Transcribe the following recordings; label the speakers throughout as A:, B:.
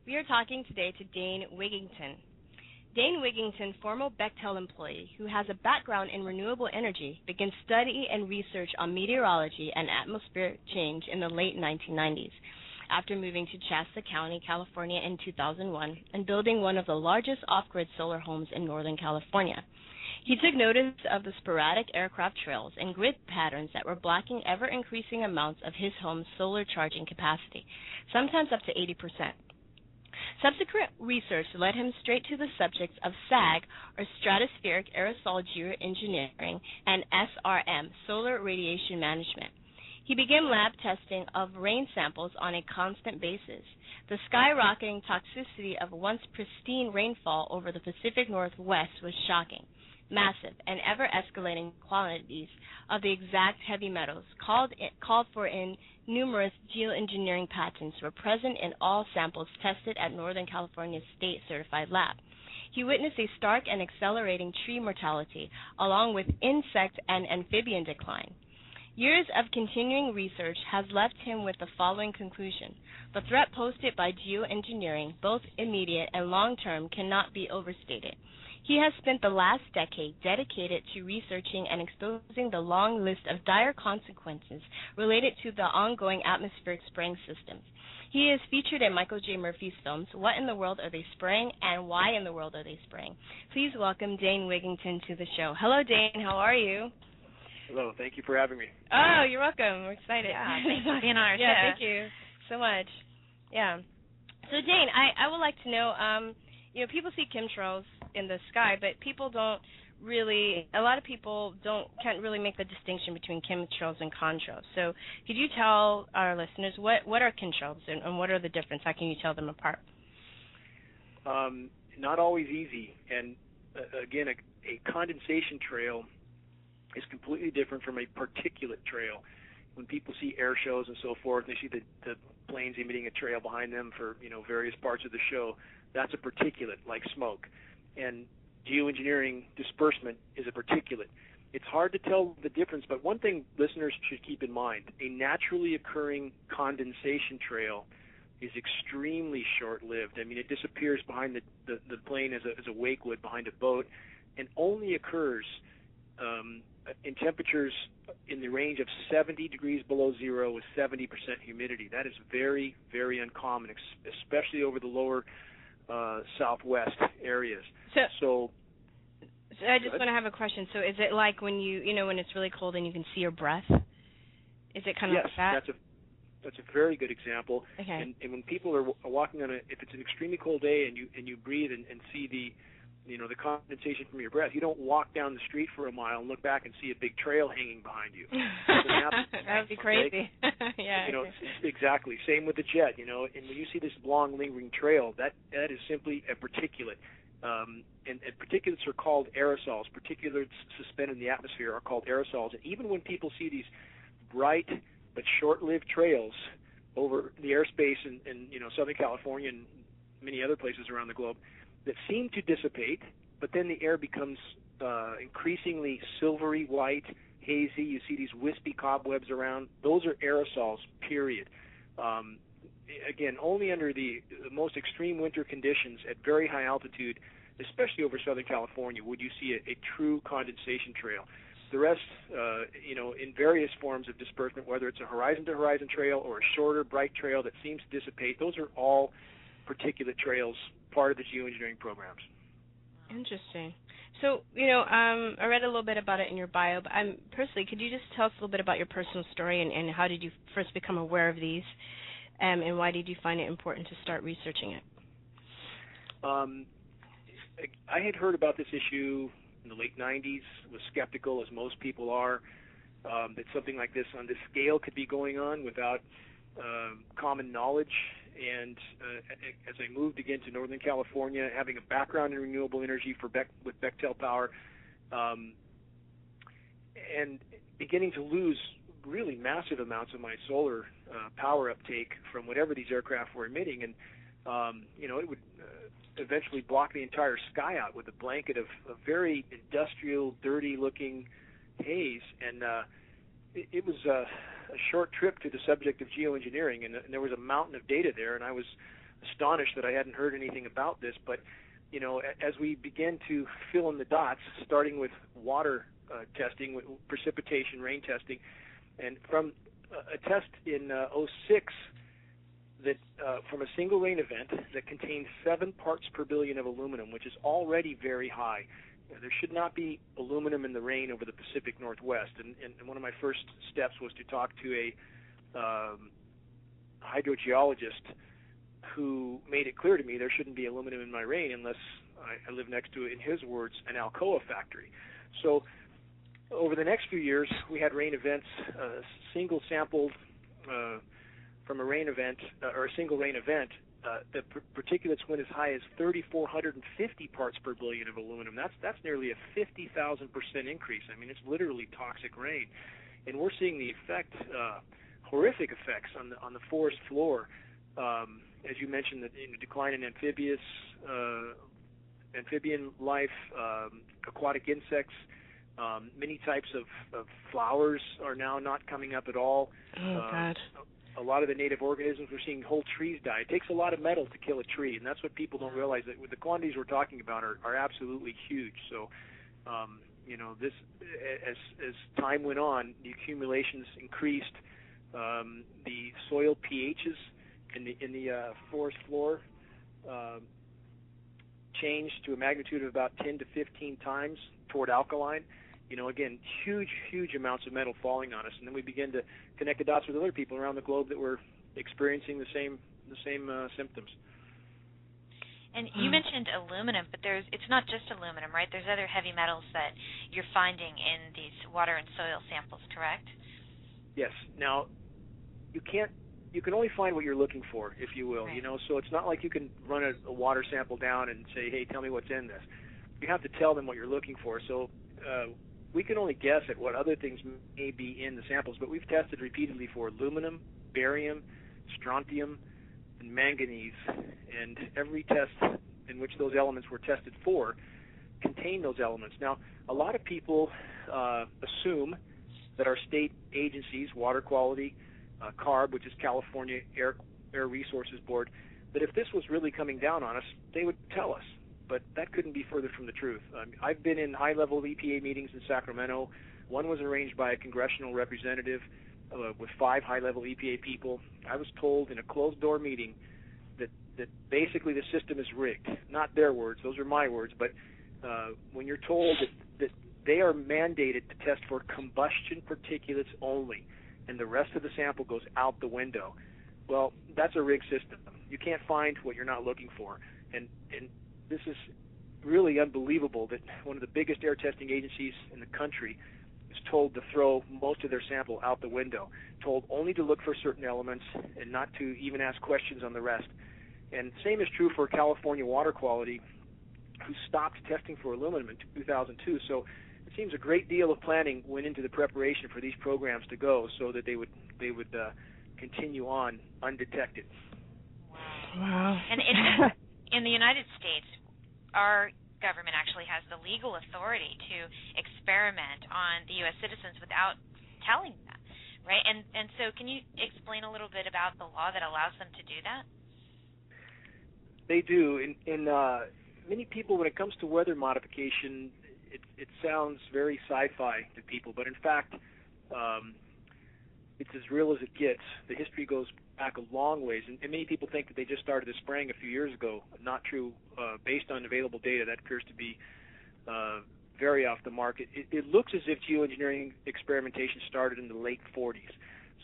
A: We are talking today to Dane Wigington. Dane Wigington, former Bechtel employee who has a background in renewable energy, began study and research on meteorology and atmospheric change in the late 1990s, after moving to Shasta County, California in 2001 and building one of the largest off-grid solar homes in Northern California. He took notice of the sporadic aircraft trails and grid patterns that were blocking ever-increasing amounts of his home's solar charging capacity, sometimes up to 80%. Subsequent research led him straight to the subjects of SAG, or Stratospheric Aerosol Geoengineering, and SRM, Solar Radiation Management. He began lab testing of rain samples on a constant basis. The skyrocketing toxicity of once pristine rainfall over the Pacific Northwest was shocking. Massive and ever-escalating quantities of the exact heavy metals called for in numerous geoengineering patents were present in all samples tested at Northern California's state-certified lab. He witnessed a stark and accelerating tree mortality, along with insect and amphibian decline. Years of continuing research has left him with the following conclusion. The threat posed by geoengineering, both immediate and long-term, cannot be overstated. He has spent the last decade dedicated to researching and exposing the long list of dire consequences related to the ongoing atmospheric spraying systems. He is featured in Michael J. Murphy's films, What in the World Are They Spraying and Why in the World Are They Spraying? Please welcome Dane Wigington to the show. Hello, Dane. How are you?
B: Hello. Thank you for having me.
A: Oh, you're welcome. We're excited.
C: Yeah, thanks for being on our show.
A: Yeah, thank you so much. Yeah. So, Dane, I would like to know, people see chemtrails in the sky, but people don't really, a lot of people can't really make the distinction between chemtrails and contrails. So could you tell our listeners what are chemtrails and what are the difference? How can you tell them apart?
B: Not always easy. And again, a condensation trail is completely different from a particulate trail. When people see air shows and so forth, and they see the planes emitting a trail behind them for various parts of the show, that's a particulate, like smoke. And geoengineering disbursement is a particulate. It's hard to tell the difference, but one thing listeners should keep in mind, a naturally occurring condensation trail is extremely short-lived. I mean, it disappears behind the plane as a wake would behind a boat, and only occurs in temperatures in the range of 70 degrees below zero with 70% humidity. That is very, very uncommon, especially over the lower southwest areas. So
A: I just want to have a question. So is it like when when it's really cold and you can see your breath? Is it kind of like that?
B: Yes, that's a very good example.
A: Okay.
B: And when people are walking on if it's an extremely cold day and you breathe and see the condensation from your breath, you don't walk down the street for a mile and look back and see a big trail hanging behind you.
A: That would be crazy. Yeah.
B: Exactly. Same with the jet. And when you see this long lingering trail, that is simply a particulate. And particulates are called aerosols. Particulates suspended in the atmosphere are called aerosols. And even when people see these bright but short-lived trails over the airspace in Southern California and many other places around the globe that seem to dissipate, but then the air becomes increasingly silvery white, hazy. You see these wispy cobwebs around. Those are aerosols, period. Again, only under the most extreme winter conditions at very high altitude, especially over Southern California, would you see a true condensation trail. The rest, in various forms of disbursement, whether it's a horizon-to-horizon trail or a shorter, bright trail that seems to dissipate, those are all particulate trails, part of the geoengineering programs.
A: Interesting. So, I read a little bit about it in your bio, but personally, could you just tell us a little bit about your personal story and how did you first become aware of these, and why did you find it important to start researching it?
B: I had heard about this issue in the late 90s, was skeptical, as most people are, that something like this on this scale could be going on without common knowledge. And as I moved again to Northern California, having a background in renewable energy with Bechtel Power, and beginning to lose really massive amounts of my solar power uptake from whatever these aircraft were emitting, and it would eventually block the entire sky out with a blanket of very industrial, dirty-looking haze. And it was a short trip to the subject of geoengineering, and there was a mountain of data there, and I was astonished that I hadn't heard anything about this, but as we began to fill in the dots, starting with water testing, with precipitation, rain testing, and from a test in '06 that from a single rain event that contained 7 parts per billion of aluminum, which is already very high. There should not be aluminum in the rain over the Pacific Northwest. And one of my first steps was to talk to a hydrogeologist who made it clear to me there shouldn't be aluminum in my rain unless I live next to, in his words, an Alcoa factory. So over the next few years, we had rain events, single sampled from a rain event, or a single rain event, the particulates went as high as 3,450 parts per billion of aluminum. That's nearly a 50,000% increase. I mean, it's literally toxic rain, and we're seeing the effect, horrific effects on the forest floor. As you mentioned, the decline in amphibian life, aquatic insects. Many types of flowers are now not coming up at all.
A: Oh, God.
B: A lot of the native organisms, we're seeing whole trees die. It takes a lot of metal to kill a tree, and that's what people don't realize, that with the quantities we're talking about are absolutely huge. So, this as time went on, the accumulations increased. The soil pHs in the forest floor changed to a magnitude of about 10 to 15 times toward alkaline. Again, huge amounts of metal falling on us, and then we begin to connect the dots with other people around the globe that were experiencing the same symptoms.
C: And you mentioned aluminum, but it's not just aluminum, right? There's other heavy metals that you're finding in these water and soil samples, correct?
B: Yes. Now, you can only find what you're looking for, if you will.
C: Right.
B: So it's not like you can run a water sample down and say, hey, tell me what's in this. You have to tell them what you're looking for. So we can only guess at what other things may be in the samples, but we've tested repeatedly for aluminum, barium, strontium, and manganese, and every test in which those elements were tested for contain those elements. Now, a lot of people assume that our state agencies, water quality, CARB, which is California Air Resources Board, that if this was really coming down on us, they would tell us. But that couldn't be further from the truth. I've been in high-level EPA meetings in Sacramento. One was arranged by a congressional representative with 5 high-level EPA people. I was told in a closed-door meeting that basically the system is rigged. Not their words; those are my words. But when you're told that they are mandated to test for combustion particulates only, and the rest of the sample goes out the window, well, that's a rigged system. You can't find what you're not looking for, and this is really unbelievable that one of the biggest air testing agencies in the country is told to throw most of their sample out the window, told only to look for certain elements and not to even ask questions on the rest. And the same is true for California Water Quality, who stopped testing for aluminum in 2002. So it seems a great deal of planning went into the preparation for these programs to go so that they would continue on undetected.
C: Wow. And in the United States, our government actually has the legal authority to experiment on the U.S. citizens without telling them, right? And so can you explain a little bit about the law that allows them to do that?
B: They do. In many people, when it comes to weather modification, it sounds very sci-fi to people, but in fact, it's as real as it gets. The history goes back a long ways, and many people think that they just started this spraying a few years ago. Not true. Based on available data, that appears to be very off the mark. It looks as if geoengineering experimentation started in the late 40s.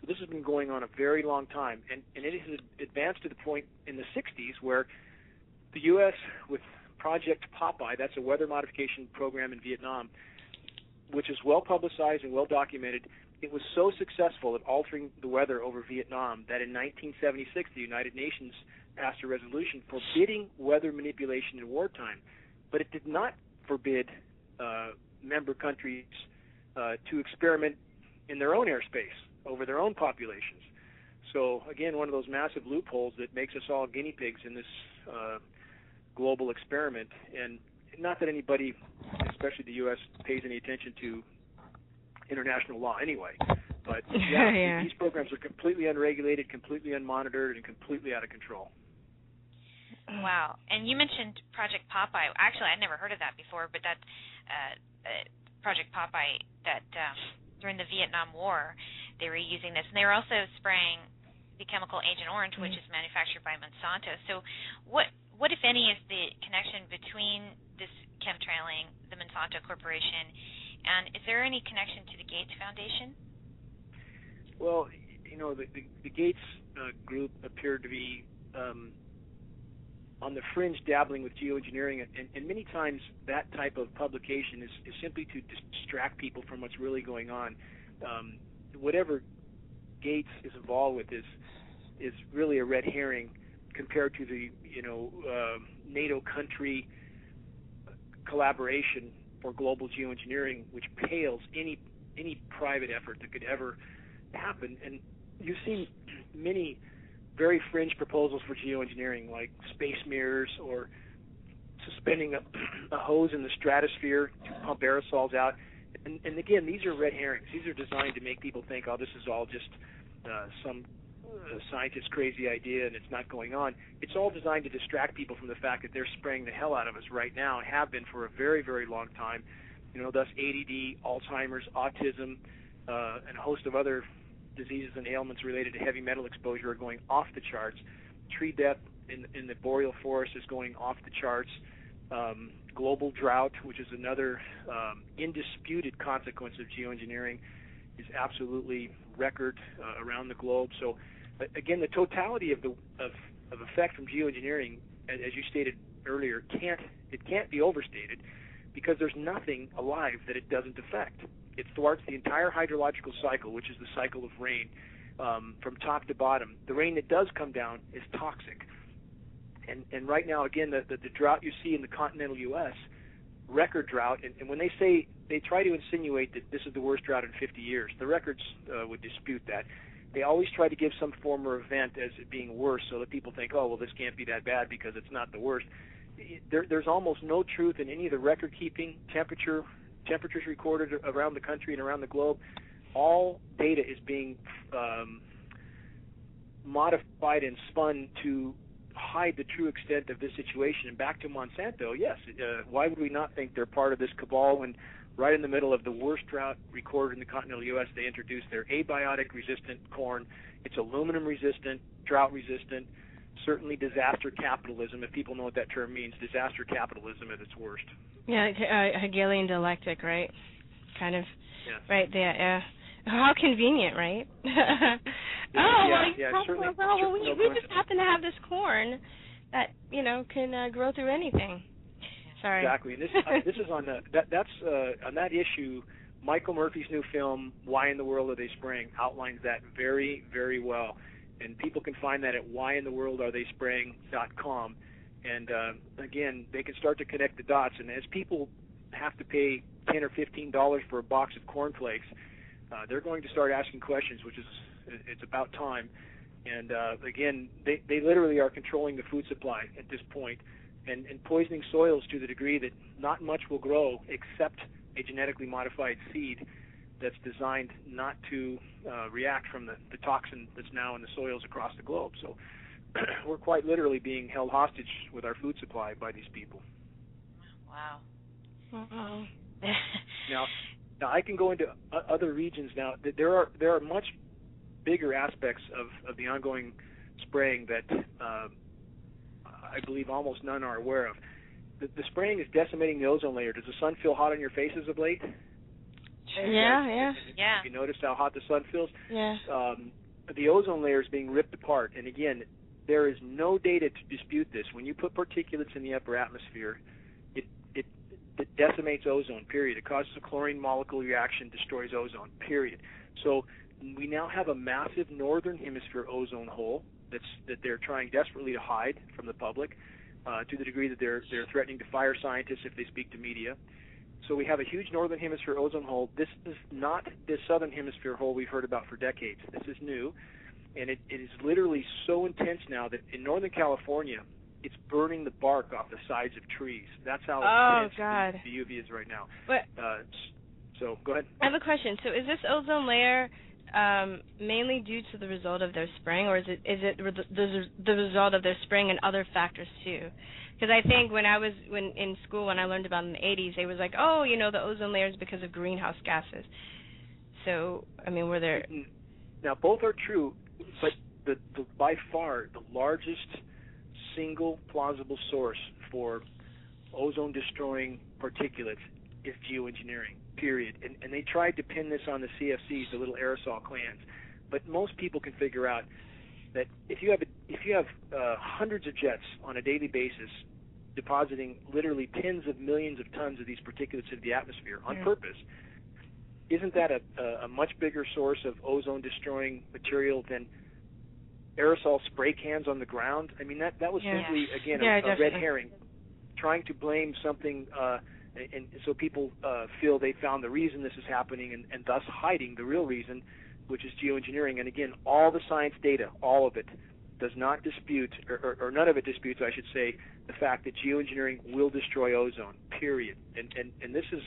B: So this has been going on a very long time, and it has advanced to the point in the 60s where the U.S., with Project Popeye, that's a weather modification program in Vietnam, which is well publicized and well documented. It was so successful at altering the weather over Vietnam that in 1976 the United Nations passed a resolution forbidding weather manipulation in wartime. But it did not forbid member countries to experiment in their own airspace over their own populations. So, again, one of those massive loopholes that makes us all guinea pigs in this global experiment. And not that anybody, especially the U.S., pays any attention to international law anyway. But, yeah. These programs are completely unregulated, completely unmonitored, and completely out of control.
C: Wow. And you mentioned Project Popeye. Actually, I'd never heard of that before, but that's Project Popeye that during the Vietnam War they were using this. And they were also spraying the chemical Agent Orange, which is manufactured by Monsanto. So what, if any, is the connection between this chemtrailing, the Monsanto Corporation, and is there any connection to the Gates Foundation?
B: Well, the Gates group appeared to be on the fringe dabbling with geoengineering, and many times that type of publication is simply to distract people from what's really going on. Whatever Gates is involved with is really a red herring compared to the NATO country collaboration for global geoengineering, which pales any private effort that could ever happen. And you've seen many very fringe proposals for geoengineering, like space mirrors or suspending a hose in the stratosphere to pump aerosols out. And again, these are red herrings. These are designed to make people think, oh, this is all just some scientist's crazy idea and it's not going on. It's all designed to distract people from the fact that they're spraying the hell out of us right now and have been for a very, very long time. Thus ADD, Alzheimer's, autism, and a host of other diseases and ailments related to heavy metal exposure are going off the charts. Tree death in the boreal forest is going off the charts. Global drought, which is another indisputed consequence of geoengineering, is absolutely record around the globe. So, again, the totality of effect from geoengineering, as you stated earlier, can't be overstated, because there's nothing alive that it doesn't affect. It thwarts the entire hydrological cycle, which is the cycle of rain, from top to bottom. The rain that does come down is toxic. And right now, again, the drought you see in the continental U.S., record drought, and when they try to insinuate that this is the worst drought in 50 years, the records would dispute that. They always try to give some form or event as it being worse so that people think, oh, well, this can't be that bad because it's not the worst. There's almost no truth in any of the record-keeping, temperatures recorded around the country and around the globe. All data is being modified and spun to hide the true extent of this situation. And back to Monsanto, yes, why would we not think they're part of this cabal when right in the middle of the worst drought recorded in the continental U.S., they introduced their abiotic-resistant corn. It's aluminum-resistant, drought-resistant, certainly disaster capitalism, if people know what that term means, disaster capitalism at its worst.
A: Yeah, Hegelian dialectic, right? Kind of,
B: yeah.
A: Right there, yeah. How convenient, right?
B: Certainly.
A: We just happen to have this corn that can grow through anything. Sorry.
B: Exactly, and this is on that's on that issue. Michael Murphy's new film, Why in the World Are They Spraying, outlines that very, very well, and people can find that at whyintheworldaretheyspraying.com. And again, they can start to connect the dots. And as people have to pay $10 or $15 for a box of cornflakes, they're going to start asking questions, which is it's about time. And again, they literally are controlling the food supply at this point, and poisoning soils to the degree that not much will grow except a genetically modified seed that's designed not to react from the toxin that's now in the soils across the globe. So we're quite literally being held hostage with our food supply by these people.
C: Wow.
A: Uh-oh.
B: Now I can go into other regions now. There are much bigger aspects of the ongoing spraying that I believe almost none are aware of. The spraying is decimating the ozone layer. Does the sun feel hot on your faces of late?
A: Yeah.
B: Have you noticed how hot the sun feels?
A: Yeah.
B: The ozone layer is being ripped apart, and again, there is no data to dispute this. When you put particulates in the upper atmosphere, it decimates ozone, period. It causes a chlorine molecule reaction, destroys ozone, period. So we now have a massive northern hemisphere ozone hole that they're trying desperately to hide from the public, to the degree that they're threatening to fire scientists if they speak to media. So we have a huge northern hemisphere ozone hole. This is not the southern hemisphere hole we've heard about for decades. This is new, and it is literally so intense now that in Northern California, it's burning the bark off the sides of trees. That's how intense the UV is right now.
A: But,
B: so go ahead.
A: I have a question. So is this ozone layer mainly due to the result of their spraying, or is it the result of their spraying and other factors too? Because I think when in school, when I learned about it in the 80s, they was like, oh, the ozone layer is because of greenhouse gases. So, I mean, were there...
B: Now, both are true, but the by far the largest single plausible source for ozone-destroying particulates is geoengineering, period. And they tried to pin this on the CFCs, the little aerosol clans. But most people can figure out that if you have hundreds of jets on a daily basis depositing literally tens of millions of tons of these particulates into the atmosphere on purpose, isn't that a much bigger source of ozone-destroying material than aerosol spray cans on the ground? I mean, that was simply, again, a red herring, trying to blame something, and so people feel they found the reason this is happening, and thus hiding the real reason, which is geoengineering. And again, all the science data, all of it, does not dispute, or none of it disputes, I should say, the fact that geoengineering will destroy ozone, period. And this is,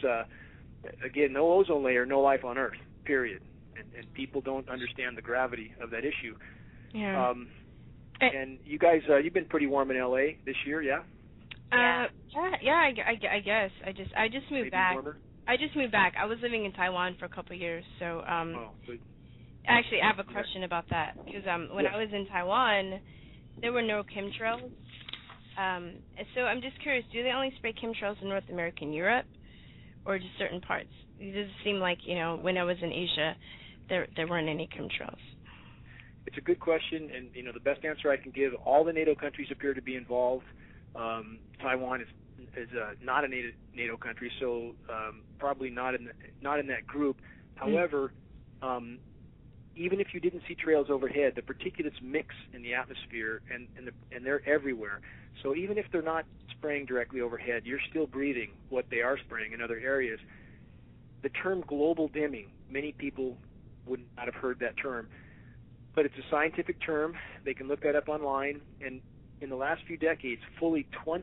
B: again, no ozone layer, no life on Earth, period. And people don't understand the gravity of that issue.
A: Yeah.
B: And you guys, you've been pretty warm in LA this year, yeah?
A: I guess. I just moved back.
B: Warmer?
A: I just moved back. I was living in Taiwan for a couple of years, so actually, I have a question about that, because when I was in Taiwan, there were no chemtrails. So I'm just curious, do they only spray chemtrails in North America and Europe, or just certain parts? It does seem like, when I was in Asia, there weren't any chemtrails.
B: It's a good question, and the best answer I can give, all the NATO countries appear to be involved. Taiwan is not a NATO country, so probably not in that group. However, even if you didn't see trails overhead, the particulates mix in the atmosphere, and they're everywhere. So even if they're not spraying directly overhead, you're still breathing what they are spraying in other areas. The term global dimming, many people would not have heard that term, but it's a scientific term. They can look that up online, and in the last few decades, fully 20%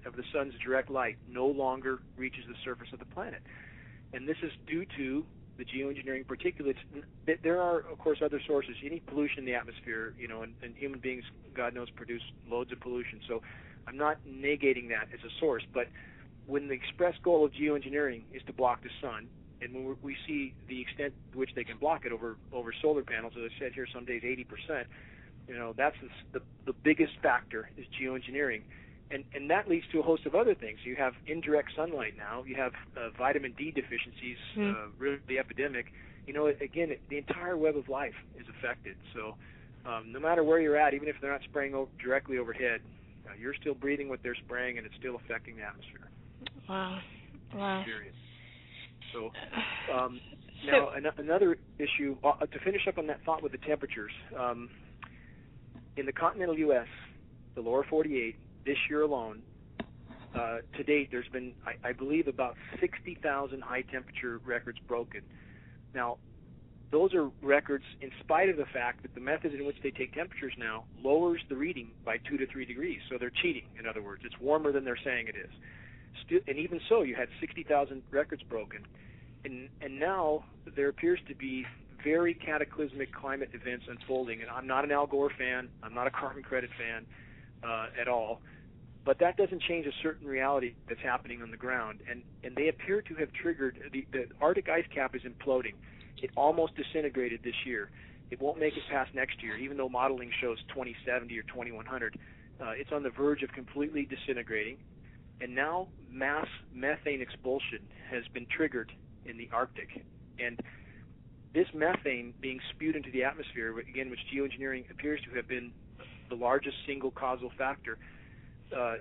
B: of the sun's direct light no longer reaches the surface of the planet. And this is due to the geoengineering particulates. There are, of course, other sources. You need pollution in the atmosphere, and human beings, God knows, produce loads of pollution. So I'm not negating that as a source. But when the express goal of geoengineering is to block the sun, and when we see the extent to which they can block it over solar panels, as I said here, some days 80%, that's the biggest factor is geoengineering. And that leads to a host of other things. You have indirect sunlight now. You have vitamin D deficiencies, really epidemic. Again, the entire web of life is affected. So no matter where you're at, even if they're not spraying directly overhead, you're still breathing what they're spraying, and it's still affecting the atmosphere.
A: Wow.
B: Period. So now another issue, to finish up on that thought with the temperatures, in the continental U.S., the lower 48, this year alone, to date, there's been, I believe, about 60,000 high-temperature records broken. Now, those are records in spite of the fact that the method in which they take temperatures now lowers the reading by 2 to 3 degrees. So they're cheating, in other words. It's warmer than they're saying it is. And even so, you had 60,000 records broken. And now there appears to be very cataclysmic climate events unfolding. And I'm not an Al Gore fan. I'm not a carbon credit fan at all. But that doesn't change a certain reality that's happening on the ground. And they appear to have triggered, the Arctic ice cap is imploding. It almost disintegrated this year. It won't make it past next year, even though modeling shows 2070 or 2100. It's on the verge of completely disintegrating. And now mass methane expulsion has been triggered in the Arctic. And this methane being spewed into the atmosphere, again, which geoengineering appears to have been the largest single causal factor,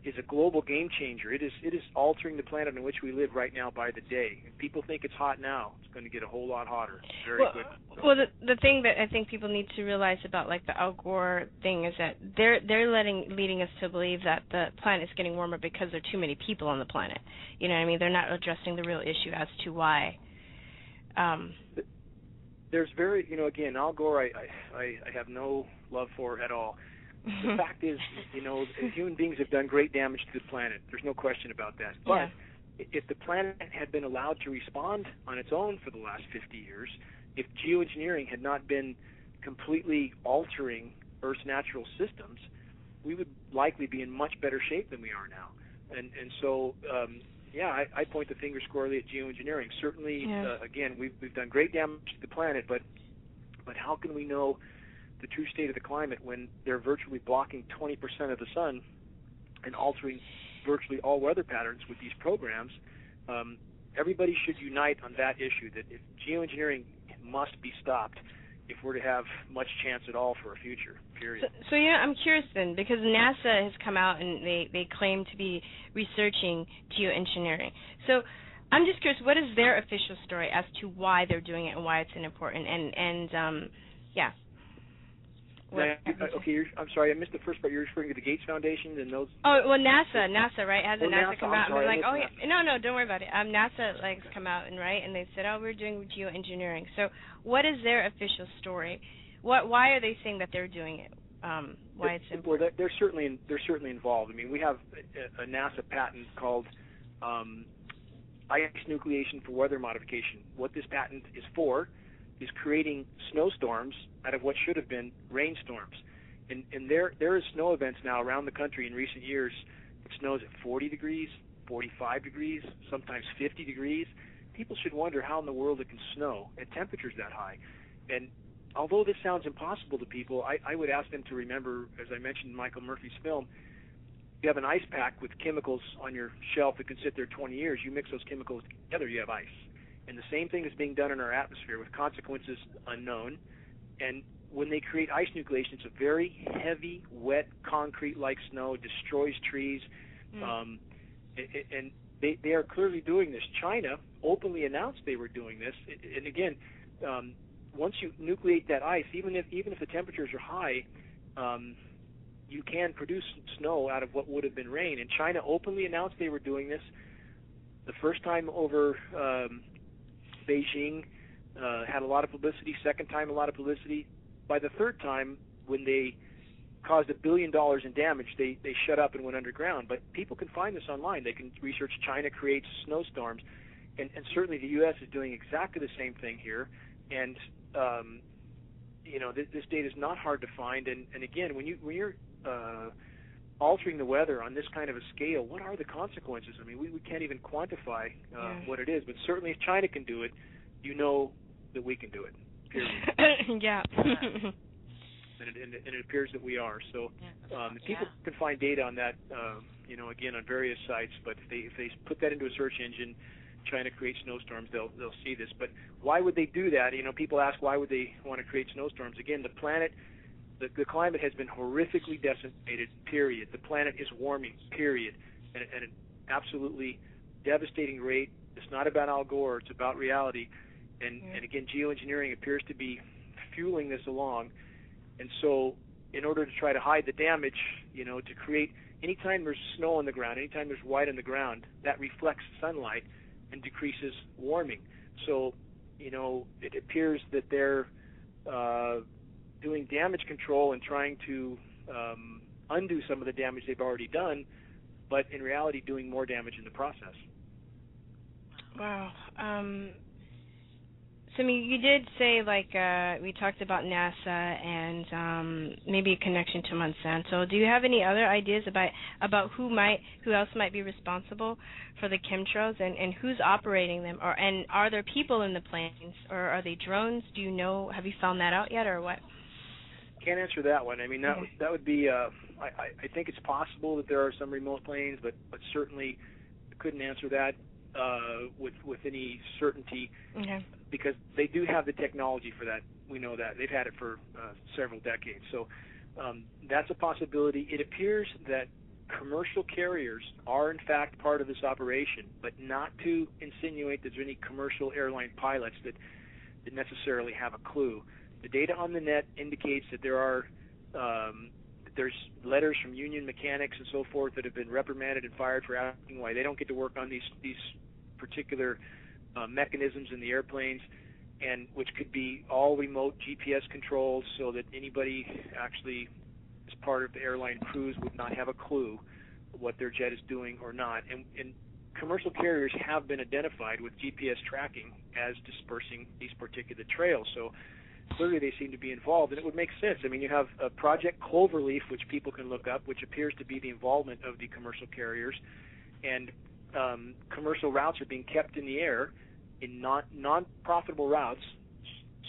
B: is a global game changer. It is altering the planet on which we live right now by the day. If people think it's hot now, it's going to get a whole lot hotter very quickly.
A: Well, the thing that I think people need to realize about like the Al Gore thing is that they're leading us to believe that the planet is getting warmer because there are too many people on the planet. You know what I mean? They're not addressing the real issue as to why.
B: There's very, again, Al Gore I have no love for at all. The fact is, human beings have done great damage to the planet. There's no question about that. But if the planet had been allowed to respond on its own for the last 50 years, if geoengineering had not been completely altering Earth's natural systems, we would likely be in much better shape than we are now. And so, I point the finger squarely at geoengineering. Certainly, again, we've done great damage to the planet, but how can we know the true state of the climate when they're virtually blocking 20% of the sun and altering virtually all weather patterns with these programs? Everybody should unite on that issue, that if geoengineering must be stopped if we're to have much chance at all for a future, period.
A: So I'm curious then, because NASA has come out and they claim to be researching geoengineering. So I'm just curious, what is their official story as to why they're doing it and why it's important?
B: I'm sorry, I missed the first part. You're referring to the Gates Foundation and those?
A: Oh, well, NASA, right? Hasn't NASA come out and been like, no, don't worry about it. NASA has come out and they said, we're doing geoengineering. So what is their official story? Why are they saying that they're doing it? Why it's important?
B: Well, they're certainly involved. I mean, we have a NASA patent called ice nucleation for weather modification. What this patent is for is creating snowstorms out of what should have been rainstorms. And there is snow events now around the country in recent years. It snows at 40 degrees, 45 degrees, sometimes 50 degrees. People should wonder how in the world it can snow at temperatures that high. And although this sounds impossible to people, I would ask them to remember, as I mentioned in Michael Murphy's film, you have an ice pack with chemicals on your shelf that can sit there 20 years. You mix those chemicals together, you have ice. And the same thing is being done in our atmosphere with consequences unknown. And when they create ice nucleation, it's a very heavy, wet, concrete-like snow, destroys trees. And they are clearly doing this. China openly announced they were doing this. And again, once you nucleate that ice, even if the temperatures are high, you can produce snow out of what would have been rain. And China openly announced they were doing this. The first time over Beijing had a lot of publicity. Second time, a lot of publicity. By the third time, when they caused $1 billion in damage, they shut up and went underground. But people can find this online. They can research China creates snowstorms. And certainly the U.S. is doing exactly the same thing here. And, this data is not hard to find. And again, when you're altering the weather on this kind of a scale, what are the consequences? I mean, we can't even quantify what it is. But certainly if China can do it, you know that we can do it, period.
A: Yeah.
B: And it appears that we are. So people can find data on that, again, on various sites. But if they put that into a search engine, China creates snowstorms, they'll see this. But why would they do that? People ask, why would they want to create snowstorms? Again, the planet, the climate has been horrifically decimated, period. The planet is warming, period, at an absolutely devastating rate. It's not about Al Gore, it's about reality. And again, geoengineering appears to be fueling this along. And so in order to try to hide the damage, to create, anytime there's snow on the ground, anytime there's white on the ground, that reflects sunlight and decreases warming. So, it appears that they're doing damage control and trying to undo some of the damage they've already done, but in reality doing more damage in the process.
A: Wow. So, you did say, we talked about NASA and maybe a connection to Monsanto. Do you have any other ideas about who else might be responsible for the chemtrails and who's operating them? And are there people in the planes, or are they drones? Do you know? Have you found that out yet, or what?
B: Can't answer that one. I mean, that would be. I think it's possible that there are some remote planes, but certainly couldn't answer that with any certainty.
A: Okay.
B: Because they do have the technology for that. We know that. They've had it for several decades. So that's a possibility. It appears that commercial carriers are, in fact, part of this operation, but not to insinuate there's any commercial airline pilots that necessarily have a clue. The data on the net indicates that there's letters from union mechanics and so forth that have been reprimanded and fired for asking why they don't get to work on these particular mechanisms in the airplanes, and which could be all remote GPS controls, so that anybody actually as part of the airline crews would not have a clue what their jet is doing or not. And commercial carriers have been identified with GPS tracking as dispersing these particular trails. So clearly they seem to be involved, and it would make sense. I mean, you have Project Cloverleaf, which people can look up, which appears to be the involvement of the commercial carriers, and commercial routes are being kept in the air in non-profitable routes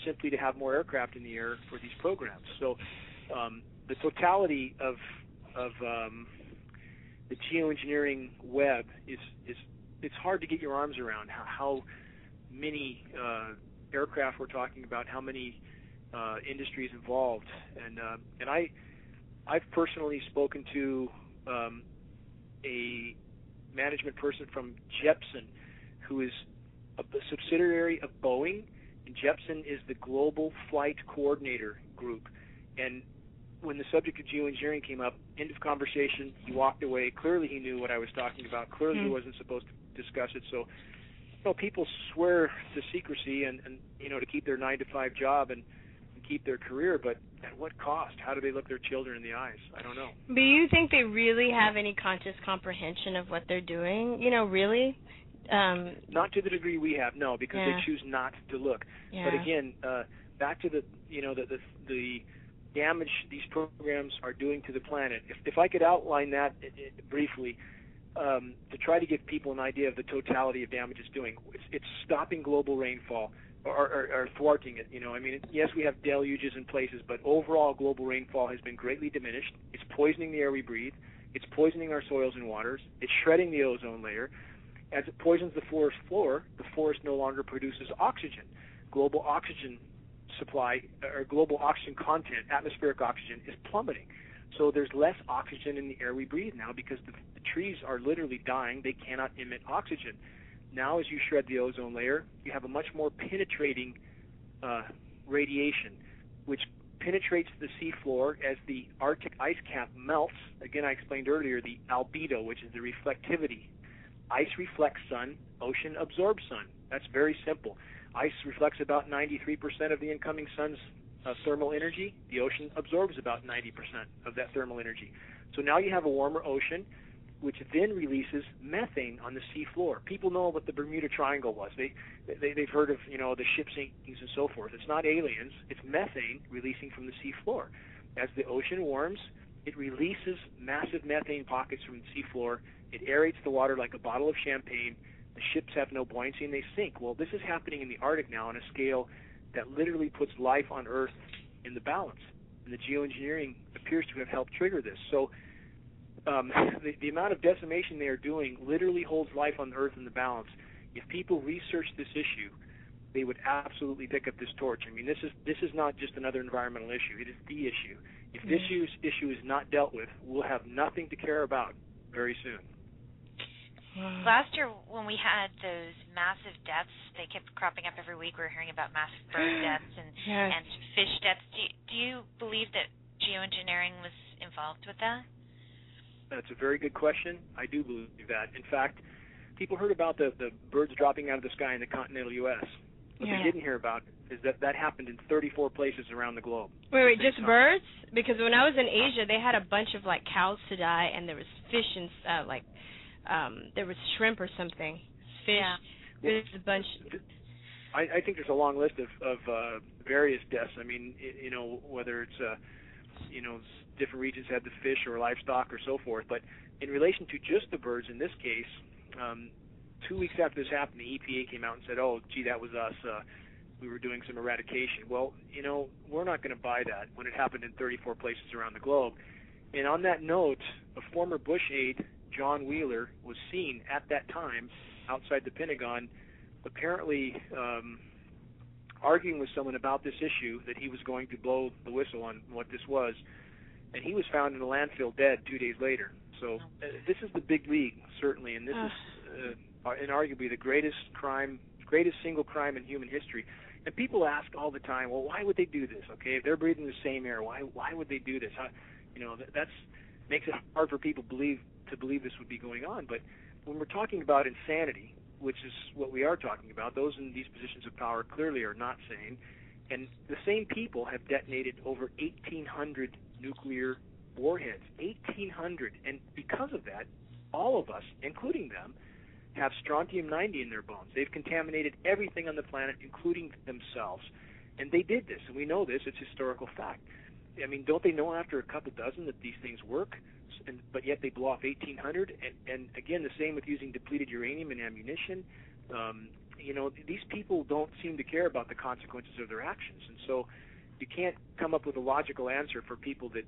B: simply to have more aircraft in the air for these programs. So the totality of the geoengineering web is it's hard to get your arms around how many aircraft we're talking about, how many industries involved, and I've personally spoken to a management person from Jeppsen, who is a subsidiary of Boeing, and Jeppsen is the Global Flight Coordinator Group. And when the subject of geoengineering came up, end of conversation, he walked away. Clearly he knew what I was talking about. Clearly he wasn't supposed to discuss it. So, people swear to secrecy and to keep their 9-to-5 job and keep their career, but at what cost? How do they look their children in the eyes? I don't know.
A: Do you think they really have any conscious comprehension of what they're doing? Really?
B: Not to the degree we have, no, because they choose not to look.
A: Yeah.
B: But again, back to the damage these programs are doing to the planet. If I could outline that briefly, to try to give people an idea of the totality of damage it's doing, it's stopping global rainfall or thwarting it. Yes, we have deluges in places, but overall global rainfall has been greatly diminished. It's poisoning the air we breathe. It's poisoning our soils and waters. It's shredding the ozone layer. As it poisons the forest floor, the forest no longer produces oxygen. Global oxygen supply, or global oxygen content, atmospheric oxygen, is plummeting. So there's less oxygen in the air we breathe now because the trees are literally dying. They cannot emit oxygen. Now, as you shred the ozone layer, you have a much more penetrating radiation, which penetrates the seafloor as the Arctic ice cap melts. Again, I explained earlier the albedo, which is the reflectivity. Ice reflects sun, ocean absorbs sun. That's very simple. Ice reflects about 93% of the incoming sun's thermal energy. The ocean absorbs about 90% of that thermal energy. So now you have a warmer ocean, which then releases methane on the seafloor. People know what the Bermuda Triangle was. They've heard of the ship sinkings and so forth. It's not aliens. It's methane releasing from the seafloor. As the ocean warms, it releases massive methane pockets from the seafloor. It aerates the water like a bottle of champagne. The ships have no buoyancy and they sink. Well, this is happening in the Arctic now on a scale that literally puts life on Earth in the balance. And the geoengineering appears to have helped trigger this. So the amount of decimation they are doing literally holds life on Earth in the balance. If people research this issue, they would absolutely pick up this torch. This is not just another environmental issue. It is the issue. If this issue is not dealt with, we'll have nothing to care about very soon.
C: Last year, when we had those massive deaths, they kept cropping up every week. We were hearing about massive bird deaths and fish deaths. Do you believe that geoengineering was involved with that?
B: That's a very good question. I do believe that. In fact, people heard about the birds dropping out of the sky in the continental U.S. What they didn't hear about is that happened in 34 places around the globe.
A: Wait, just birds? Because when I was in Asia, they had a bunch of cows to die, and there was fish and there was shrimp or something. Fish. Yeah. There's a bunch.
B: I think there's a long list of various deaths. Whether it's different regions had the fish or livestock or so forth. But in relation to just the birds, in this case, 2 weeks after this happened, the EPA came out and said, "Oh, gee, that was us. We were doing some eradication." Well, we're not going to buy that when it happened in 34 places around the globe. And on that note, a former Bush aide, John Wheeler, was seen at that time outside the Pentagon, apparently arguing with someone about this issue, that he was going to blow the whistle on what this was, and he was found in a landfill dead 2 days later. So this is the big league, certainly, and this is inarguably the greatest single crime in human history. And people ask all the time, well, why would they do this? Okay, if they're breathing the same air, why would they do this? That's makes it hard for people to believe this would be going on. But when we're talking about insanity, which is what we are talking about, those in these positions of power clearly are not sane. And the same people have detonated over 1,800 nuclear warheads. 1,800. And because of that, all of us, including them, have strontium-90 in their bones. They've contaminated everything on the planet, including themselves. And they did this, and we know this. It's historical fact. I mean, don't they know after a couple dozen that these things work? But yet they blow off 1,800. And again, the same with using depleted uranium and ammunition. These people don't seem to care about the consequences of their actions. And so you can't come up with a logical answer for people that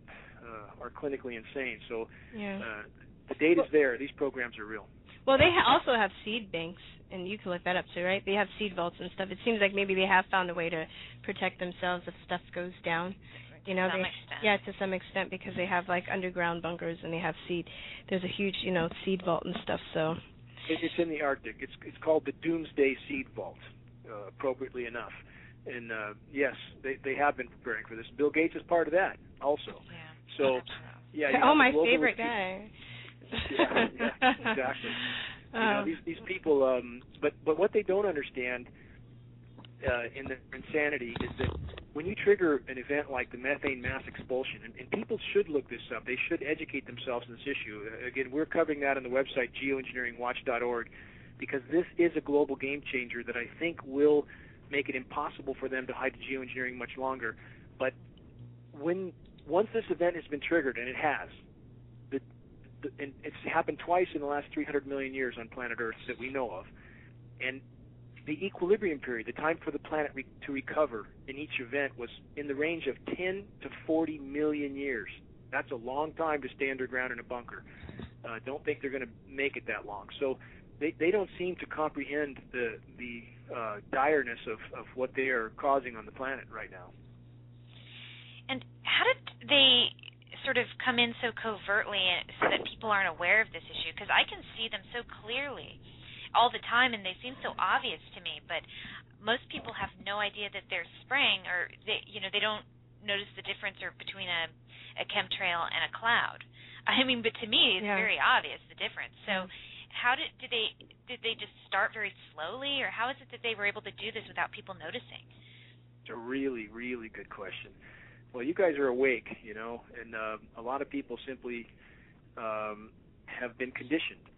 B: are clinically insane. So the data's there. These programs are real.
A: Well, they also have seed banks, and you can look that up too, right? They have seed vaults and stuff. It seems like maybe they have found a way to protect themselves if stuff goes down.
C: To some extent.
A: Yeah, to some extent, because they have like underground bunkers and they have seed. There's a huge, seed vault and stuff. So
B: it's in the Arctic. It's called the Doomsday Seed Vault, appropriately enough. And yes, they have been preparing for this. Bill Gates is part of that also.
C: Yeah.
B: So
A: my favorite guy.
B: Yeah, exactly. These people, but what they don't understand in their insanity is that when you trigger an event like the methane mass expulsion, and people should look this up, they should educate themselves on this issue. Again, we're covering that on the website geoengineeringwatch.org, because this is a global game changer that I think will make it impossible for them to hide the geoengineering much longer. But once this event has been triggered, and it has, and it's happened twice in the last 300 million years on planet Earth that we know of, and the equilibrium period, the time for the planet to recover in each event, was in the range of 10 to 40 million years. That's a long time to stay underground in a bunker. Don't think they're going to make it that long. So they don't seem to comprehend the direness of what they are causing on the planet right now.
C: And how did they sort of come in so covertly so that people aren't aware of this issue? Because I can see them so clearly all the time, and they seem so obvious to me, but most people have no idea that they're spraying, or they don't notice the difference between a chemtrail and a cloud. I mean, but to me, it's very obvious, the difference. So how did they just start very slowly, or how is it that they were able to do this without people noticing?
B: It's a really, really good question. Well, you guys are awake, and a lot of people simply have been conditioned.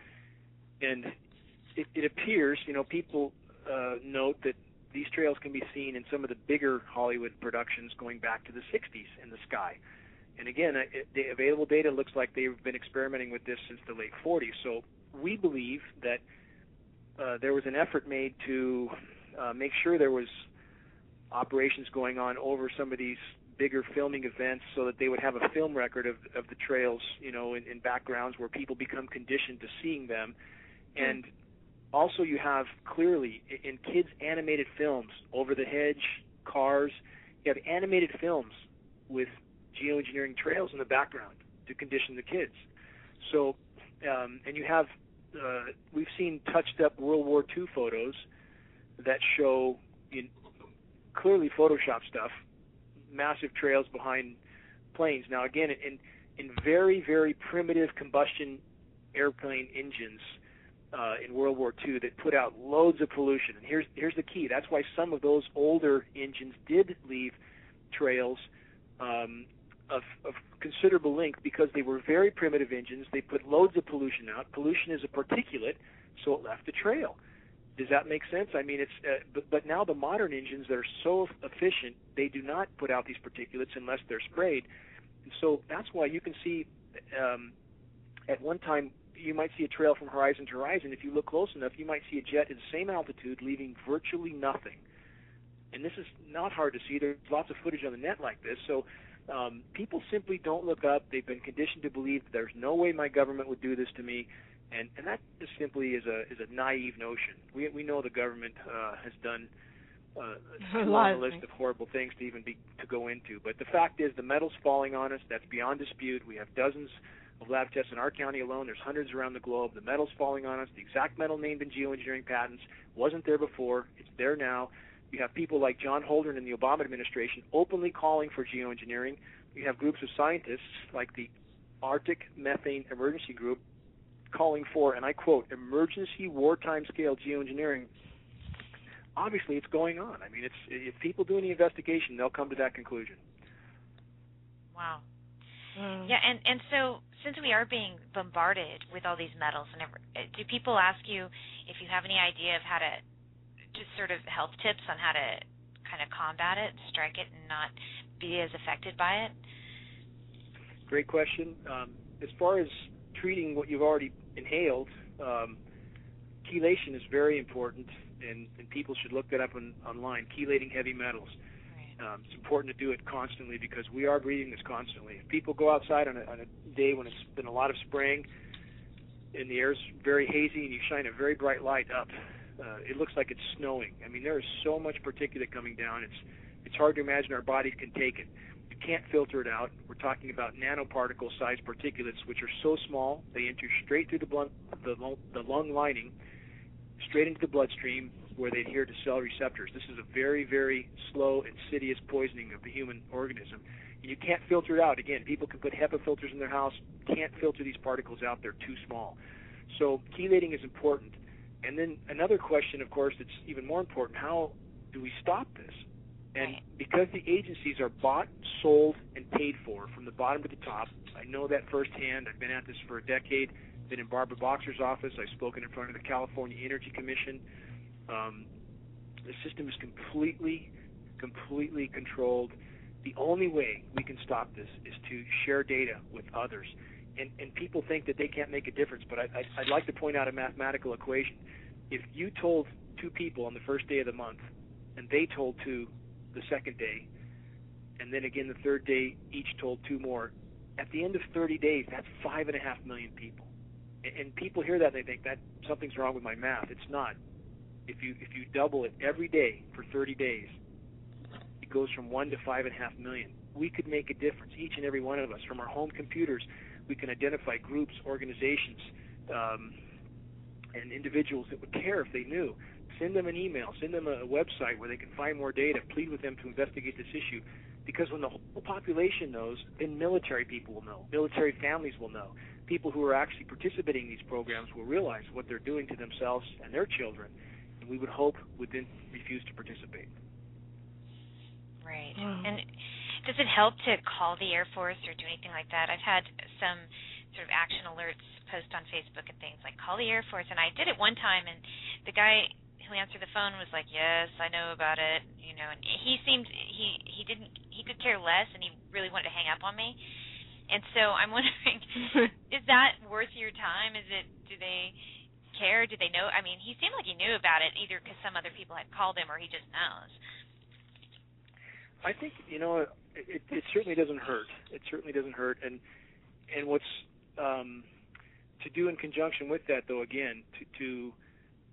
B: And it appears, people note that these trails can be seen in some of the bigger Hollywood productions going back to the 60s in the sky. And again, the available data looks like they've been experimenting with this since the late 40s. So we believe that there was an effort made to make sure there was operations going on over some of these bigger filming events, so that they would have a film record of the trails, in backgrounds where people become conditioned to seeing them. And also you have clearly in kids' animated films, Over the Hedge, Cars, you have animated films with geoengineering trails in the background to condition the kids. So, and you have, we've seen touched up World War II photos that show clearly Photoshop stuff, massive trails behind planes. Now again, in very, very primitive combustion airplane engines in World War II that put out loads of pollution. And here's the key. That's why some of those older engines did leave trails of considerable length, because they were very primitive engines. They put loads of pollution out. Pollution is a particulate, so it left a trail. Does that make sense? I mean, it's but now the modern engines that are so efficient, they do not put out these particulates unless they're sprayed. And so that's why you can see at one time you might see a trail from horizon to horizon. If you look close enough, you might see a jet at the same altitude leaving virtually nothing. And this is not hard to see. There's lots of footage on the net like this. So people simply don't look up. They've been conditioned to believe that there's no way my government would do this to me. And that just simply is a naive notion. We know the government has done a long list of horrible things to go into. But the fact is, the metal's falling on us. That's beyond dispute. We have dozens of lab tests in our county alone. There's hundreds around the globe. The metal's falling on us. The exact metal named in geoengineering patents wasn't there before. It's there now. You have people like John Holdren in the Obama administration openly calling for geoengineering. You have groups of scientists like the Arctic Methane Emergency Group calling for, and I quote, emergency wartime scale geoengineering. Obviously, it's going on. I mean, if people do any investigation, they'll come to that conclusion.
C: Wow. Yeah, and so since we are being bombarded with all these metals, and do people ask you if you have any idea of how to just sort of health tips on how to kind of combat it, strike it, and not be as affected by it?
B: Great question. As far as treating what you've already inhaled, chelation is very important, and people should look that up online, chelating heavy metals. It's important to do it constantly because we are breathing this constantly. If people go outside on a day when it's been a lot of spraying and the air's very hazy and you shine a very bright light up, it looks like it's snowing. I mean, there is so much particulate coming down. It's hard to imagine our bodies can take it. You can't filter it out. We're talking about nanoparticle-sized particulates, which are so small they enter straight through the lung lining, straight into the bloodstream, where they adhere to cell receptors. This is a very, very slow, insidious poisoning of the human organism. And you can't filter it out. Again, people can put HEPA filters in their house, can't filter these particles out. They're too small. So chelating is important. And then another question, of course, that's even more important, how do we stop this? And because the agencies are bought, sold, and paid for from the bottom to the top, I know that firsthand. I've been at this for a decade, been in Barbara Boxer's office. I've spoken in front of the California Energy Commission. The system is completely controlled. The only way we can stop this is to share data with others. And people think that they can't make a difference, but I'd like to point out a mathematical equation. If you told 2 people on the first day of the month, and they told 2 the second day, and then again the third day, each told 2 more, at the end of 30 days, that's 5.5 million people. And people hear that and they think that something's wrong with my math. It's not. If you double it every day for 30 days, it goes from 1 to 5.5 million. We could make a difference, each and every one of us. From our home computers, we can identify groups, organizations, and individuals that would care if they knew. Send them an email, send them a website where they can find more data, plead with them to investigate this issue. Because when the whole population knows, then military people will know, military families will know. People who are actually participating in these programs will realize what they're doing to themselves and their children, and we would hope would then refuse to participate.
C: Right. And does it help to call the Air Force or do anything like that? I've had some sort of action alerts post on Facebook and things like, call the Air Force. And I did it one time, and the guy who answered the phone was like, yes, I know about it, you know, and he seemed, he could care less, and he really wanted to hang up on me. And so I'm wondering, is that worth your time? Do they care? Do they know? I mean, he seemed like he knew about it, either because some other people had called him or he just knows.
B: I think, you know, it certainly doesn't hurt. It certainly doesn't hurt. And what's to do in conjunction with that, though, again, to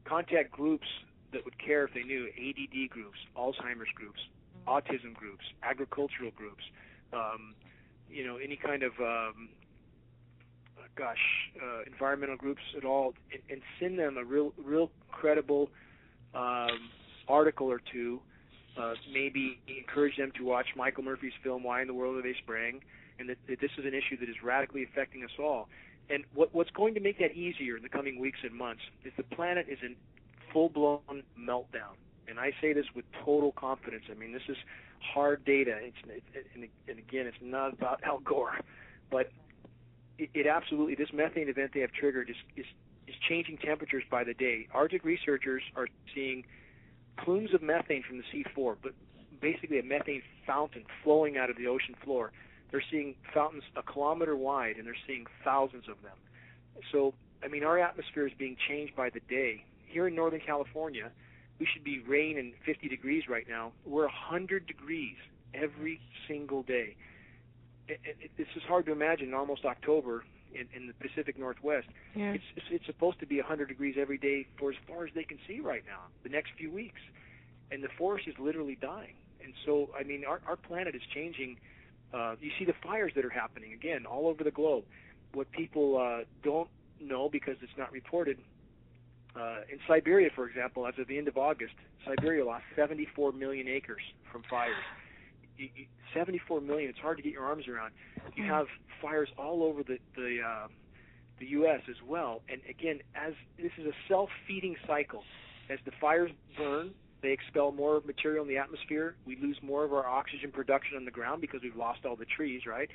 B: contact groups that would care if they knew, ADD groups, Alzheimer's groups, autism groups, agricultural groups, you know, any kind of, environmental groups at all, and send them a real credible article or two. Maybe encourage them to watch Michael Murphy's film, Why in the World Are They Spraying? And that this is an issue that is radically affecting us all. And what's going to make that easier in the coming weeks and months is the planet is in full-blown meltdown. And I say this with total confidence. I mean, this is hard data. And again, it's not about Al Gore. But it absolutely, this methane event they have triggered is changing temperatures by the day. Arctic researchers are seeing plumes of methane from the seafloor, but basically a methane fountain flowing out of the ocean floor. They're seeing fountains a kilometer wide, and they're seeing thousands of them. So, I mean, our atmosphere is being changed by the day. Here in Northern California, we should be rain and 50 degrees right now. We're 100 degrees every single day. This is hard to imagine in almost October in the Pacific Northwest. Yeah. It's supposed to be 100 degrees every day for as far as they can see right now, the next few weeks. And the forest is literally dying. And so, I mean, our planet is changing. You see the fires that are happening, again, all over the globe. What people don't know because it's not reported, in Siberia, for example, as of the end of August, Siberia lost 74 million acres from fires. 74 million, it's hard to get your arms around. You have fires all over the U.S. as well. And again, as this is a self-feeding cycle. As the fires burn, they expel more material in the atmosphere. We lose more of our oxygen production on the ground because we've lost all the trees, right?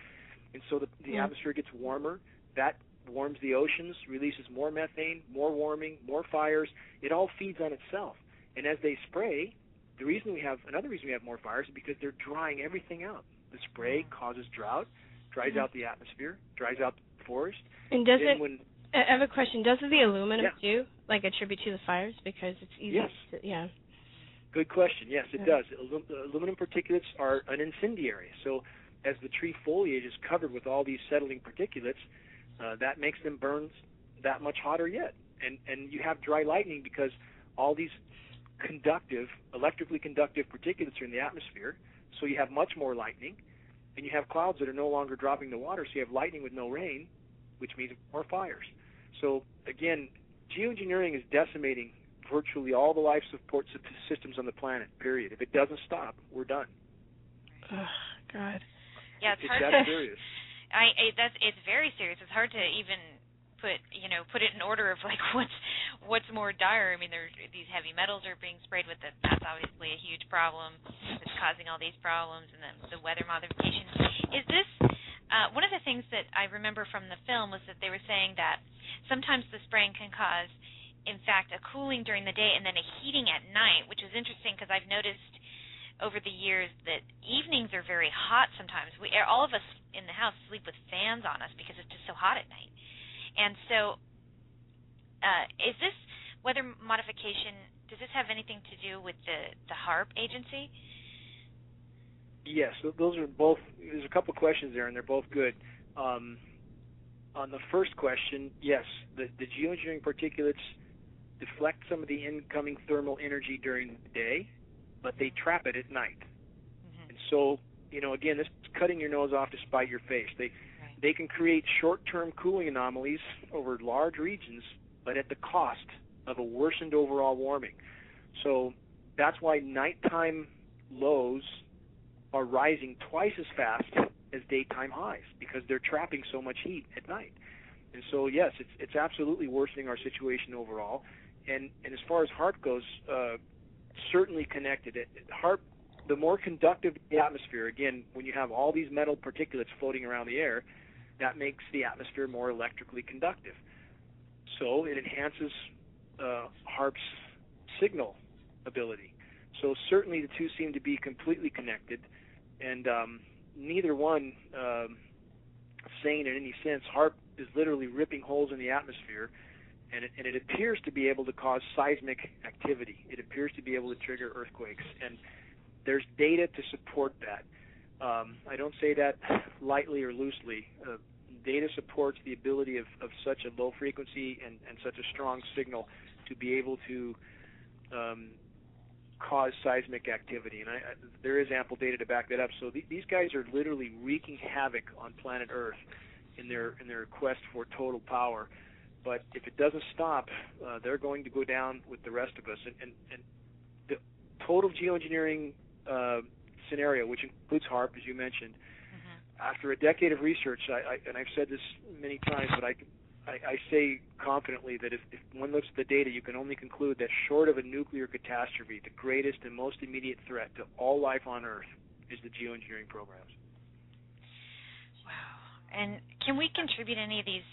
B: And so the atmosphere gets warmer. That warms the oceans, releases more methane, more warming, more fires. It all feeds on itself. And as they spray, another reason we have more fires is because they're drying everything out. The spray causes drought, dries out the atmosphere, dries out the forest.
A: And I have a question. Does the aluminum too, like, attribute to the fires because it's easy?
B: Yes.
A: Yeah.
B: Good question. Yes, it does. Aluminum particulates are an incendiary. So as the tree foliage is covered with all these settling particulates, that makes them burn that much hotter yet. And you have dry lightning because all these electrically conductive particulates are in the atmosphere, so you have much more lightning, and you have clouds that are no longer dropping the water, so you have lightning with no rain, which means more fires. So again, geoengineering is decimating virtually all the life support systems on the planet, period. If it doesn't stop, we're done.
A: Oh, God.
C: Yeah, it's hard
B: that serious.
C: It's very serious. It's hard to even put it in order of, like, what's more dire. I mean, these heavy metals are being sprayed with it. That's obviously a huge problem. It's causing all these problems, and then the weather modification. Is this one of the things that I remember from the film was that they were saying that sometimes the spraying can cause, in fact, a cooling during the day and then a heating at night, which is interesting because I've noticed over the years that evenings are very hot sometimes. All of us in the house sleep with fans on us because it's just so hot at night. And so is this weather modification, does this have anything to do with the HAARP agency?
B: Yes, those are both. There's a couple questions there, and they're both good. On the first question, yes, the geoengineering particulates deflect some of the incoming thermal energy during the day, but they trap it at night. And so, again, this is cutting your nose off to spite your face. They can create short-term cooling anomalies over large regions, but at the cost of a worsened overall warming. So that's why nighttime lows are rising twice as fast as daytime highs, because they're trapping so much heat at night. And so, yes, it's absolutely worsening our situation overall. And as far as HAARP goes, certainly connected. HAARP, the more conductive the atmosphere, again, when you have all these metal particulates floating around the air, that makes the atmosphere more electrically conductive. So it enhances HAARP's signal ability. So certainly the two seem to be completely connected, and neither one sane in any sense. HAARP is literally ripping holes in the atmosphere, and it appears to be able to cause seismic activity. It appears to be able to trigger earthquakes, and there's data to support that. I don't say that lightly or loosely. Data supports the ability of such a low frequency and such a strong signal to be able to cause seismic activity, and there is ample data to back that up. So these guys are literally wreaking havoc on planet Earth in their quest for total power. But if it doesn't stop, they're going to go down with the rest of us. And the total geoengineering scenario, which includes HAARP, as you mentioned, after a decade of research, and I've said this many times, but I say confidently that if one looks at the data, you can only conclude that short of a nuclear catastrophe, the greatest and most immediate threat to all life on Earth is the geoengineering programs.
C: Wow. And can we contribute any of these,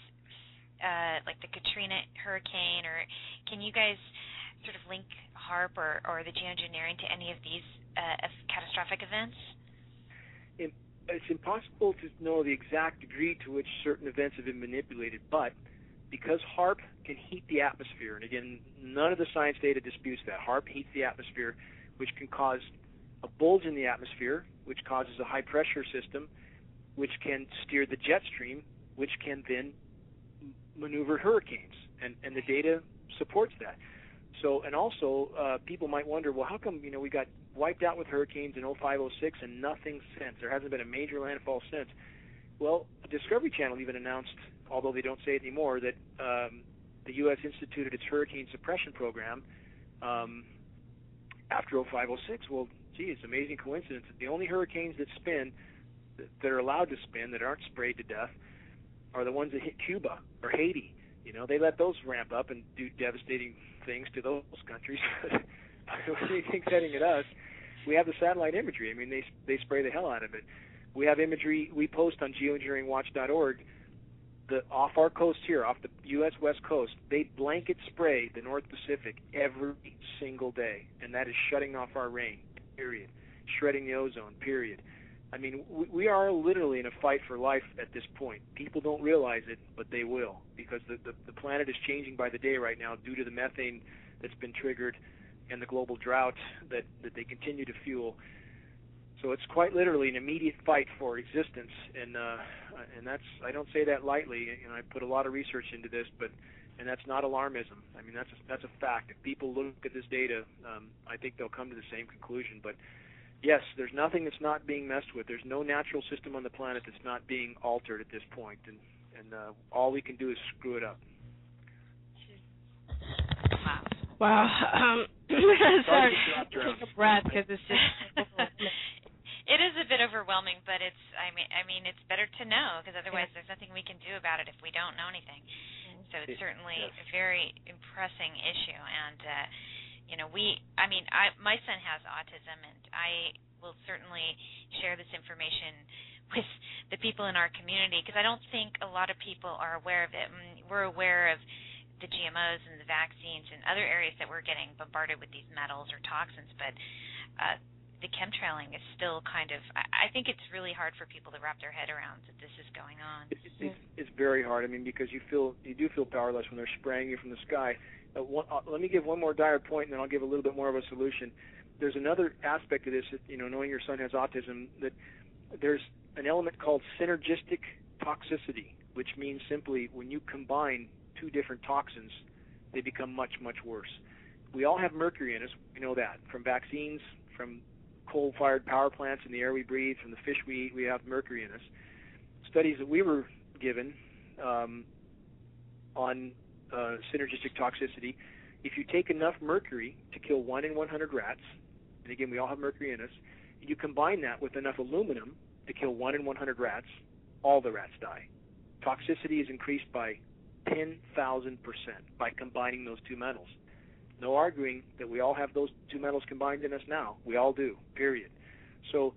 C: like the Katrina hurricane, or can you guys sort of link HAARP or the geoengineering to any of these catastrophic events?
B: It's impossible to know the exact degree to which certain events have been manipulated, but because HAARP can heat the atmosphere, and again, none of the science data disputes that. HAARP heats the atmosphere, which can cause a bulge in the atmosphere, which causes a high-pressure system, which can steer the jet stream, which can then maneuver hurricanes, and the data supports that. So, and also, people might wonder, well, how come, we got wiped out with hurricanes in 05, 06 and nothing since? There hasn't been a major landfall since. Well, the Discovery Channel even announced, although they don't say it anymore, that the U.S. instituted its hurricane suppression program after 05, 06. Well, gee, it's an amazing coincidence that the only hurricanes that spin, that are allowed to spin, that aren't sprayed to death, are the ones that hit Cuba or Haiti. They let those ramp up and do devastating things to those countries. Anything heading at us, we have the satellite imagery. I mean, they spray the hell out of it. We have imagery we post on geoengineeringwatch.org off our coast here, off the U.S. West Coast, they blanket spray the North Pacific every single day, and that is shutting off our rain, period. Shredding the ozone, period. I mean, we are literally in a fight for life at this point. People don't realize it, but they will, because the planet is changing by the day right now due to the methane that's been triggered and the global drought that they continue to fuel. So it's quite literally an immediate fight for existence, and that's, I don't say that lightly. You know, I put a lot of research into this, and that's not alarmism. I mean, that's a fact. If people look at this data, I think they'll come to the same conclusion. But yes, there's nothing that's not being messed with. There's no natural system on the planet that's not being altered at this point, and all we can do is screw it up.
A: Wow. Sorry, take a breath because it's just.
C: It is a bit overwhelming, but it's. I mean, it's better to know, because otherwise there's nothing we can do about it if we don't know anything. So it's certainly a very pressing issue, and you know, my son has autism, and I will certainly share this information with the people in our community, because I don't think a lot of people are aware of it. We're aware of the GMOs and the vaccines and other areas that we're getting bombarded with these metals or toxins, but the chemtrailing is still kind of, I think it's really hard for people to wrap their head around that this is going on.
B: It's very hard. I mean, because you do feel powerless when they're spraying you from the sky. Let me give one more dire point, and then I'll give a little bit more of a solution. There's another aspect of this, that, you know, knowing your son has autism, that there's an element called synergistic toxicity, which means simply when you combine two different toxins, they become much, much worse. We all have mercury in us. We know that from vaccines, from coal-fired power plants, in the air we breathe, from the fish we eat. We have mercury in us. Studies that we were given on synergistic toxicity, if you take enough mercury to kill 1 in 100 rats, and again, we all have mercury in us, and you combine that with enough aluminum to kill 1 in 100 rats, all the rats die. Toxicity is increased by 10,000% by combining those two metals. No arguing that we all have those two metals combined in us now. We all do, period. So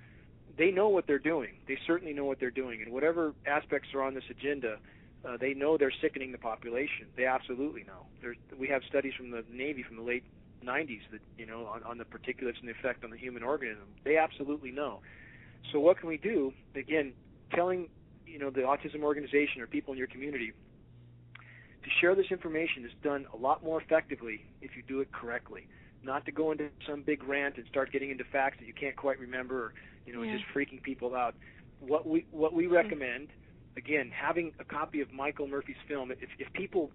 B: they know what they're doing. They certainly know what they're doing. And whatever aspects are on this agenda, they know they're sickening the population. They absolutely know. We have studies from the Navy from the late 90s that, you know, on the particulates and the effect on the human organism. They absolutely know. So what can we do? Again, telling, you know, the autism organization or people in your community to share this information is done a lot more effectively if you do it correctly. Not to go into some big rant and start getting into facts that you can't quite remember, or, you know, just freaking people out. What we recommend, again, having a copy of Michael Murphy's film. If people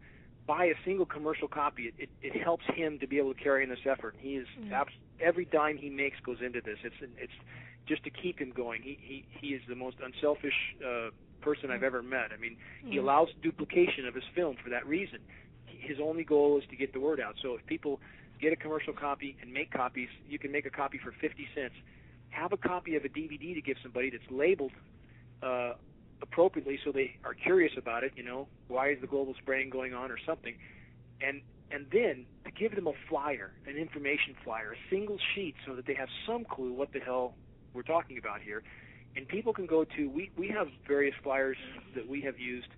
B: buy a single commercial copy, it helps him to be able to carry in this effort. He is every dime he makes goes into this. It's just to keep him going. He is the most unselfish person I've ever met. I mean, he allows duplication of his film for that reason. His only goal is to get the word out. So if people get a commercial copy and make copies, you can make a copy for 50 cents. Have a copy of a DVD to give somebody that's labeled appropriately, so they are curious about it. You know, why is the global spraying going on, or something, and then to give them a flyer, an information flyer, a single sheet, so that they have some clue what the hell we're talking about here. And people can go to, we have various flyers that we have used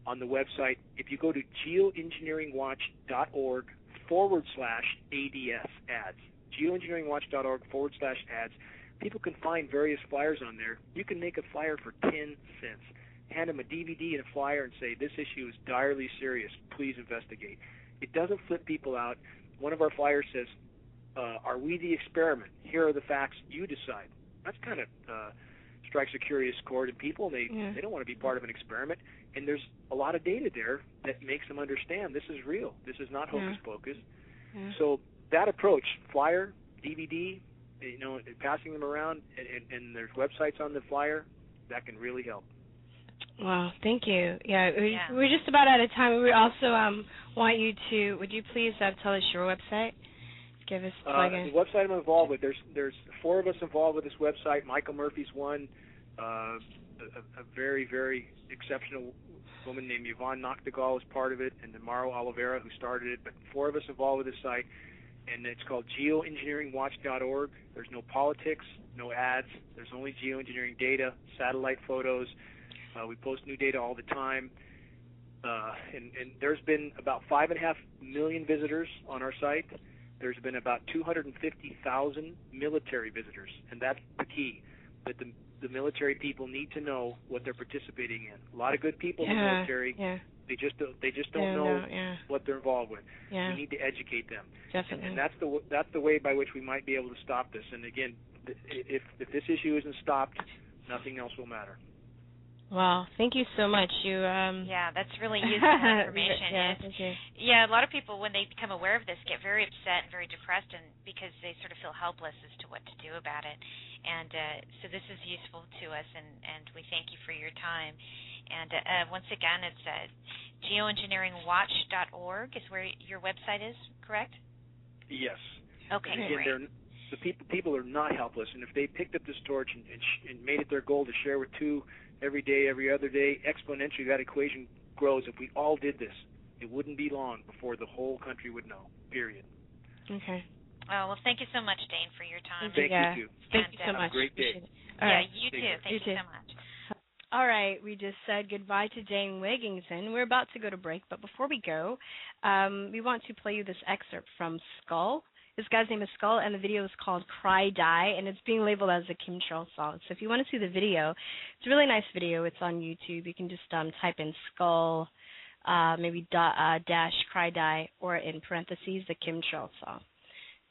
B: on the website. If you go to geoengineeringwatch.org/ADS ads, geoengineeringwatch.org/ads, people can find various flyers on there. You can make a flyer for 10 cents. Hand them a DVD and a flyer and say, this issue is direly serious. Please investigate. It doesn't flip people out. One of our flyers says, are we the experiment? Here are the facts. You decide. That's kind of strikes a curious chord in people. They don't want to be part of an experiment. And there's a lot of data there that makes them understand this is real. This is not hocus pocus. So that approach, flyer, DVD, you know, passing them around, and there's websites on the flyer, that can really help.
A: Wow, thank you. We're just about out of time. We also want you to, would you please tell us your website? Give us a plug in.
B: The website I'm involved with, there's 4 of us involved with this website. Michael Murphy's one, a very, very exceptional woman named Yvonne Noctegal is part of it, and then Mauro Oliveira, who started it. But 4 of us involved with this site, and it's called geoengineeringwatch.org. There's no politics, no ads. There's only geoengineering data, satellite photos. We post new data all the time. And there's been about 5.5 million visitors on our site. There's been about 250,000 military visitors, and that's the key, that the military people need to know what they're participating in. A lot of good people in the military, they just don't know what they're involved with. We need to educate them.
A: Definitely.
B: And that's the way by which we might be able to stop this. And again, if this issue isn't stopped, nothing else will matter.
A: Wow, thank you so much.
C: Yeah, that's really useful information. A lot of people, when they become aware of this, get very upset and very depressed, and because they sort of feel helpless as to what to do about it. And so this is useful to us, and we thank you for your time. And once again, it's geoengineeringwatch.org is where your website is, correct?
B: Yes.
C: Okay, great.
B: The people are not helpless, and if they picked up this torch and made it their goal to share with two every day, every other day, exponentially that equation grows. If we all did this, it wouldn't be long before the whole country would know, period.
A: Okay.
C: Oh, well, thank you so much, Dane, for your time.
B: Thank you, too.
A: Thank you so much.
B: Have a great day.
C: You too. Thank you so much.
A: All right, we just said goodbye to Dane Wigington. We're about to go to break, but before we go, we want to play you this excerpt from Skull. This guy's name is Skull, and the video is called Cry Die, and it's being labeled as a Chemtrails song. So if you want to see the video, it's a really nice video. It's on YouTube. You can just type in Skull, maybe dash Cry Die, or in parentheses, the Chemtrails song.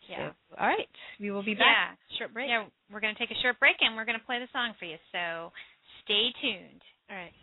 C: Yeah.
A: So, all right, we will be back.
C: Yeah.
A: Short break.
C: Yeah, we're going to take a short break, and we're going to play the song for you. So stay tuned.
A: All right.